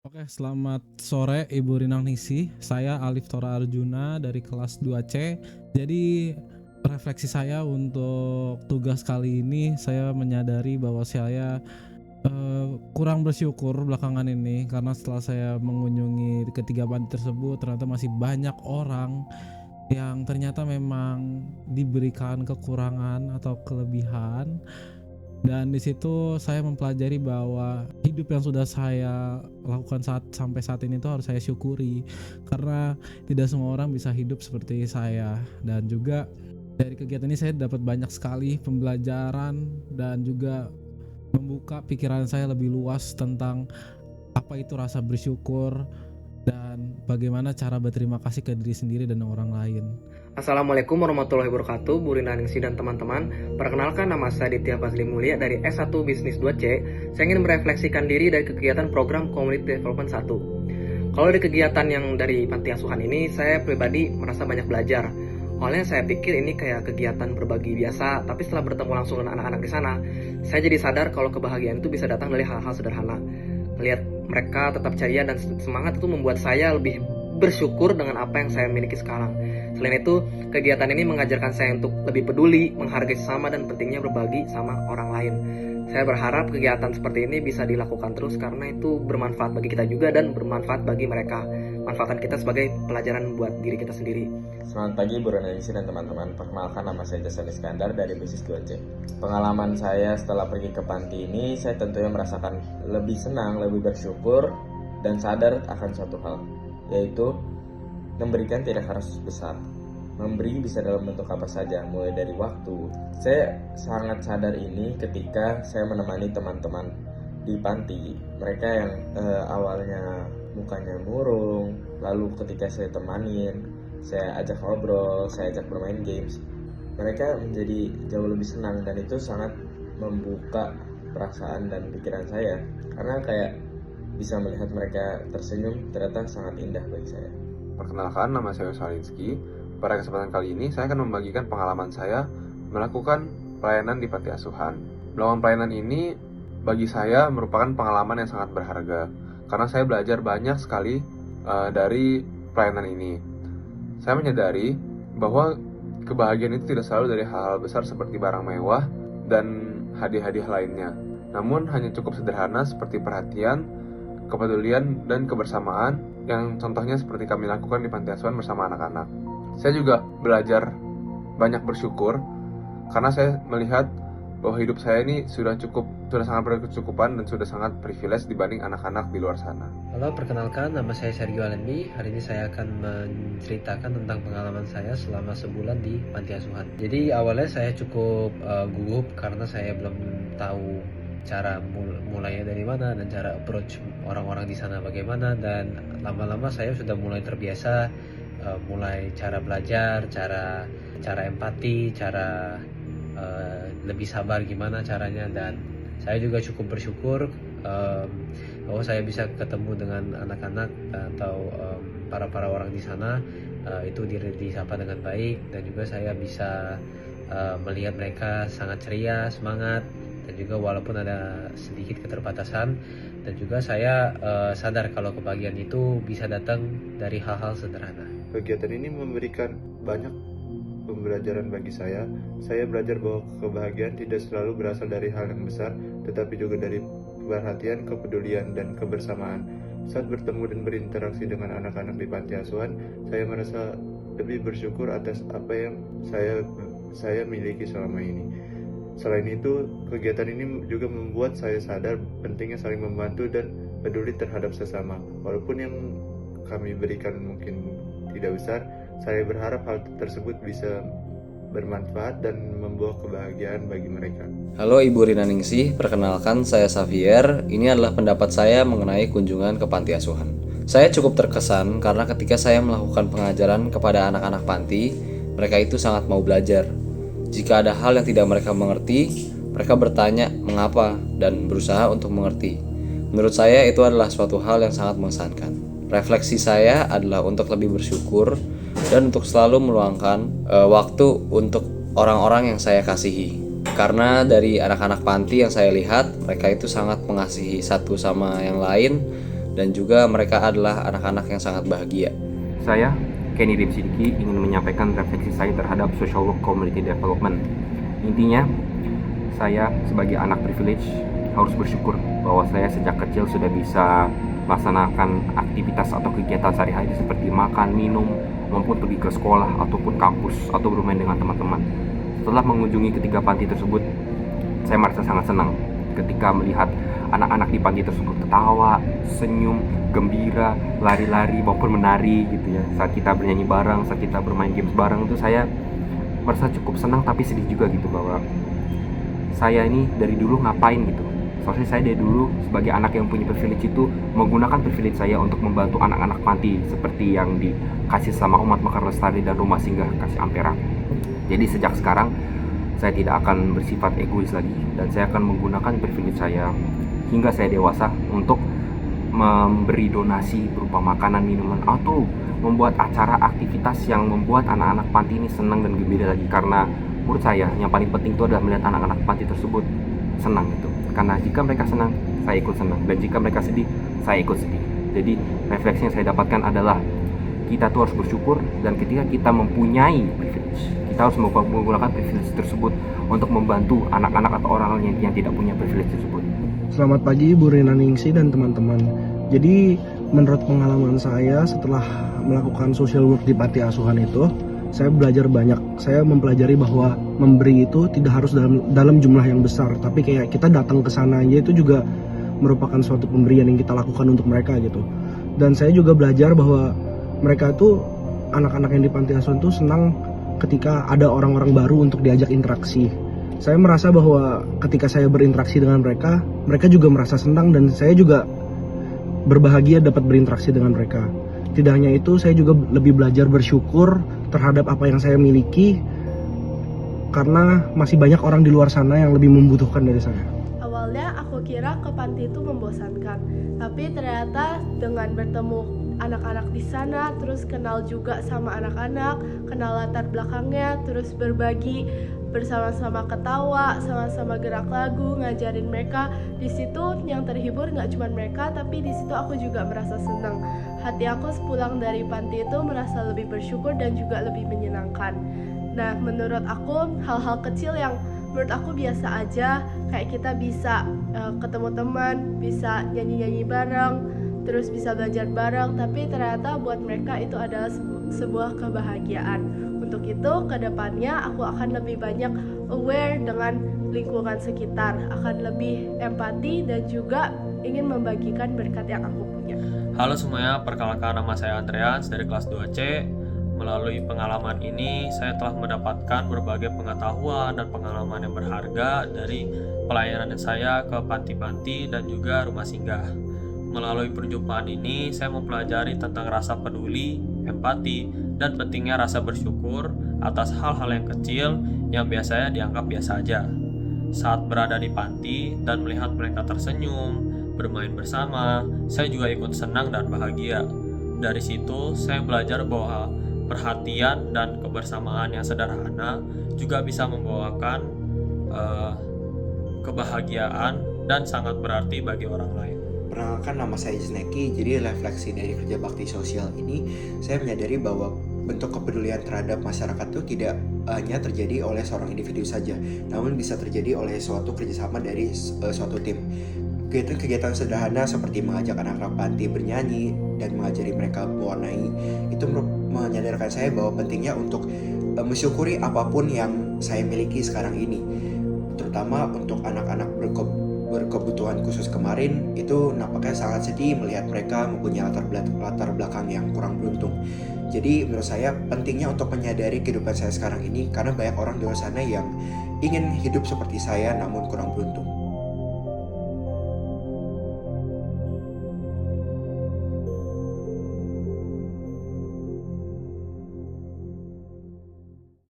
Oke, selamat sore Ibu Rinangningsih. Saya Alif Tora Arjuna dari kelas 2C. Jadi refleksi saya untuk tugas kali ini, saya menyadari bahwa saya kurang bersyukur belakangan ini karena setelah saya mengunjungi ketiga panti tersebut, ternyata masih banyak orang yang ternyata memang diberikan kekurangan atau kelebihan. Dan di situ saya mempelajari bahwa hidup yang sudah saya lakukan sampai saat ini itu harus saya syukuri, karena tidak semua orang bisa hidup seperti saya. Dan juga dari kegiatan ini saya dapat banyak sekali pembelajaran dan juga membuka pikiran saya lebih luas tentang apa itu rasa bersyukur dan bagaimana cara berterima kasih ke diri sendiri dan orang lain. Assalamualaikum warahmatullahi wabarakatuh, Bu Rinaningsih dan teman-teman. Perkenalkan, nama saya Ditya Fazli Mulia dari S1 Bisnis 2C. Saya ingin merefleksikan diri dari kegiatan program Community Development 1. Kalau dari kegiatan yang dari panti asuhan ini, saya pribadi merasa banyak belajar. Awalnya saya pikir ini kayak kegiatan berbagi biasa, tapi setelah bertemu langsung dengan anak-anak di sana, saya jadi sadar kalau kebahagiaan itu bisa datang dari hal-hal sederhana. Melihat mereka tetap ceria dan semangat itu membuat saya lebih bersyukur dengan apa yang saya miliki sekarang. Selain itu, kegiatan ini mengajarkan saya untuk lebih peduli, menghargai sesama, dan pentingnya berbagi sama orang lain. Saya berharap kegiatan seperti ini bisa dilakukan terus karena itu bermanfaat bagi kita juga dan bermanfaat bagi mereka. Manfaatkan kita sebagai pelajaran buat diri kita sendiri. Selamat pagi Bu Rinangningsih dan teman-teman. Perkenalkan, nama saya Jason Iskandar dari Bisnis 2C. Pengalaman saya setelah pergi ke panti ini, saya tentunya merasakan lebih senang, lebih bersyukur, dan sadar akan suatu hal, yaitu memberikan tidak harus besar. Memberi bisa dalam bentuk apa saja, mulai dari waktu. Saya sangat sadar ini ketika saya menemani teman-teman di panti. Mereka yang awalnya mukanya murung, lalu ketika saya temanin, saya ajak ngobrol, saya ajak bermain games, mereka menjadi jauh lebih senang, dan itu sangat membuka perasaan dan pikiran saya, karena kayak bisa melihat mereka tersenyum ternyata sangat indah bagi saya. Perkenalkan, nama saya Salinski. Pada kesempatan kali ini, saya akan membagikan pengalaman saya melakukan pelayanan di panti asuhan. Melakukan pelayanan ini bagi saya merupakan pengalaman yang sangat berharga, karena saya belajar banyak sekali dari pelayanan ini. Saya menyadari bahwa kebahagiaan itu tidak selalu dari hal-hal besar seperti barang mewah dan hadiah-hadiah lainnya. Namun hanya cukup sederhana seperti perhatian, kepedulian, dan kebersamaan yang contohnya seperti kami lakukan di panti asuhan bersama anak-anak. Saya juga belajar banyak bersyukur karena saya melihat bahwa hidup saya ini sudah sangat berkecukupan dan sudah sangat privilege dibanding anak-anak di luar sana. Halo, perkenalkan, nama saya Sergio Alenbi. Hari ini saya akan menceritakan tentang pengalaman saya selama sebulan di panti asuhan. Jadi awalnya saya cukup gugup karena saya belum tahu cara mulainya dari mana dan cara approach orang-orang di sana bagaimana, dan lama-lama saya sudah mulai terbiasa, mulai cara belajar, cara empati, cara lebih sabar gimana caranya, dan saya juga cukup bersyukur bahwa saya bisa ketemu dengan anak-anak atau para orang di sana, itu disapa dengan baik, dan juga saya bisa melihat mereka sangat ceria, semangat, dan juga walaupun ada sedikit keterbatasan, dan juga saya sadar kalau kebahagiaan itu bisa datang dari hal-hal sederhana. Kegiatan ini memberikan banyak pembelajaran bagi saya. Saya belajar bahwa kebahagiaan tidak selalu berasal dari hal yang besar, tetapi juga dari perhatian, kepedulian, dan kebersamaan. Saat bertemu dan berinteraksi dengan anak-anak di panti asuhan, saya merasa lebih bersyukur atas apa yang saya miliki selama ini. Selain itu, kegiatan ini juga membuat saya sadar pentingnya saling membantu dan peduli terhadap sesama. Walaupun yang kami berikan mungkin tidak besar, saya berharap hal tersebut bisa bermanfaat dan membawa kebahagiaan bagi mereka. Halo Ibu Rinangningsih, perkenalkan saya Xavier. Ini adalah pendapat saya mengenai kunjungan ke panti asuhan. Saya cukup terkesan karena ketika saya melakukan pengajaran kepada anak-anak panti, mereka itu sangat mau belajar. Jika ada hal yang tidak mereka mengerti, mereka bertanya mengapa dan berusaha untuk mengerti. Menurut saya itu adalah suatu hal yang sangat mengesankan. Refleksi saya adalah untuk lebih bersyukur dan untuk selalu meluangkan waktu untuk orang-orang yang saya kasihi. Karena dari anak-anak panti yang saya lihat, mereka itu sangat mengasihi satu sama yang lain dan juga mereka adalah anak-anak yang sangat bahagia. Saya, Kenny Rim Sidiki, ingin menyampaikan refleksi saya terhadap social work community development. Intinya, saya sebagai anak privilege harus bersyukur bahwa saya sejak kecil sudah bisa melaksanakan aktivitas atau kegiatan sehari-hari seperti makan, minum, maupun pergi ke sekolah ataupun kampus atau bermain dengan teman-teman. Setelah mengunjungi ketiga panti tersebut, saya merasa sangat senang ketika melihat anak-anak di panti tersebut ketawa, senyum, gembira, lari-lari maupun menari gitu ya. Saat kita bernyanyi bareng, saat kita bermain games bareng, itu saya merasa cukup senang tapi sedih juga gitu bahwa saya ini dari dulu ngapain gitu. Soalnya saya dari dulu sebagai anak yang punya privilege itu menggunakan privilege saya untuk membantu anak-anak panti seperti yang dikasih sama Umat Mekar Lestari dan Rumah Singgah Kasih Ampera. Jadi sejak sekarang saya tidak akan bersifat egois lagi dan saya akan menggunakan privilege saya hingga saya dewasa untuk memberi donasi berupa makanan, minuman, atau membuat acara aktivitas yang membuat anak-anak panti ini senang dan gembira lagi. Karena menurut saya yang paling penting itu adalah melihat anak-anak panti tersebut senang gitu. Karena jika mereka senang, saya ikut senang, dan jika mereka sedih, saya ikut sedih. Jadi refleksi yang saya dapatkan adalah kita tuh harus bersyukur, dan ketika kita mempunyai privilege, kita harus menggunakan privilege tersebut untuk membantu anak-anak atau orang yang tidak punya privilege tersebut. Selamat pagi Bu Rina Ningsi dan teman-teman. Jadi menurut pengalaman saya setelah melakukan social work di panti asuhan itu, saya belajar banyak. Saya mempelajari bahwa memberi itu tidak harus dalam jumlah yang besar, tapi kayak kita datang ke sana aja itu juga merupakan suatu pemberian yang kita lakukan untuk mereka gitu. Dan saya juga belajar bahwa mereka tuh anak-anak yang di panti asuhan tuh senang ketika ada orang-orang baru untuk diajak interaksi. Saya merasa bahwa ketika saya berinteraksi dengan mereka, mereka juga merasa senang dan saya juga berbahagia dapat berinteraksi dengan mereka. Tidak hanya itu, saya juga lebih belajar bersyukur terhadap apa yang saya miliki karena masih banyak orang di luar sana yang lebih membutuhkan dari saya. Awalnya aku kira ke panti itu membosankan, tapi ternyata dengan bertemu anak-anak di sana, terus kenal juga sama anak-anak, kenal latar belakangnya, terus berbagi bersama-sama ketawa, sama-sama gerak lagu, ngajarin mereka. Di situ yang terhibur nggak cuma mereka, tapi di situ aku juga merasa senang. Hati aku sepulang dari panti itu merasa lebih bersyukur dan juga lebih menyenangkan. Nah, menurut aku hal-hal kecil yang menurut aku biasa aja, kayak kita bisa ketemu teman, bisa nyanyi-nyanyi bareng, terus bisa belajar bareng, tapi ternyata buat mereka itu adalah sebuah kebahagiaan. Untuk itu, kedepannya aku akan lebih banyak aware dengan lingkungan sekitar, akan lebih empati dan juga ingin membagikan berkat yang aku punya. Halo semuanya, perkenalkan nama saya Andreas dari kelas 2C. Melalui pengalaman ini, saya telah mendapatkan berbagai pengetahuan dan pengalaman yang berharga dari pelayanan saya ke panti-panti dan juga rumah singgah. Melalui perjumpaan ini, saya mempelajari tentang rasa peduli, empati, dan pentingnya rasa bersyukur atas hal-hal yang kecil yang biasanya dianggap biasa aja. Saat berada di panti dan melihat mereka tersenyum, bermain bersama, saya juga ikut senang dan bahagia. Dari situ, saya belajar bahwa perhatian dan kebersamaan yang sederhana juga bisa membawakan kebahagiaan dan sangat berarti bagi orang lain. Perkenalkan, nama saya Isneki. Jadi refleksi dari kerja bakti sosial ini, saya menyadari bahwa bentuk kepedulian terhadap masyarakat itu tidak hanya terjadi oleh seorang individu saja, namun bisa terjadi oleh suatu kerjasama dari suatu tim. Kegiatan sederhana seperti mengajak anak-anak panti bernyanyi dan mengajari mereka mewarnai itu menyadarkan saya bahwa pentingnya untuk mensyukuri apapun yang saya miliki sekarang ini, terutama untuk anak-anak berkebutuhan khusus kemarin. Itu nampaknya sangat sedih melihat mereka mempunyai latar belakang yang kurang beruntung. Jadi menurut saya pentingnya untuk menyadari kehidupan saya sekarang ini, karena banyak orang di luar sana yang ingin hidup seperti saya namun kurang beruntung.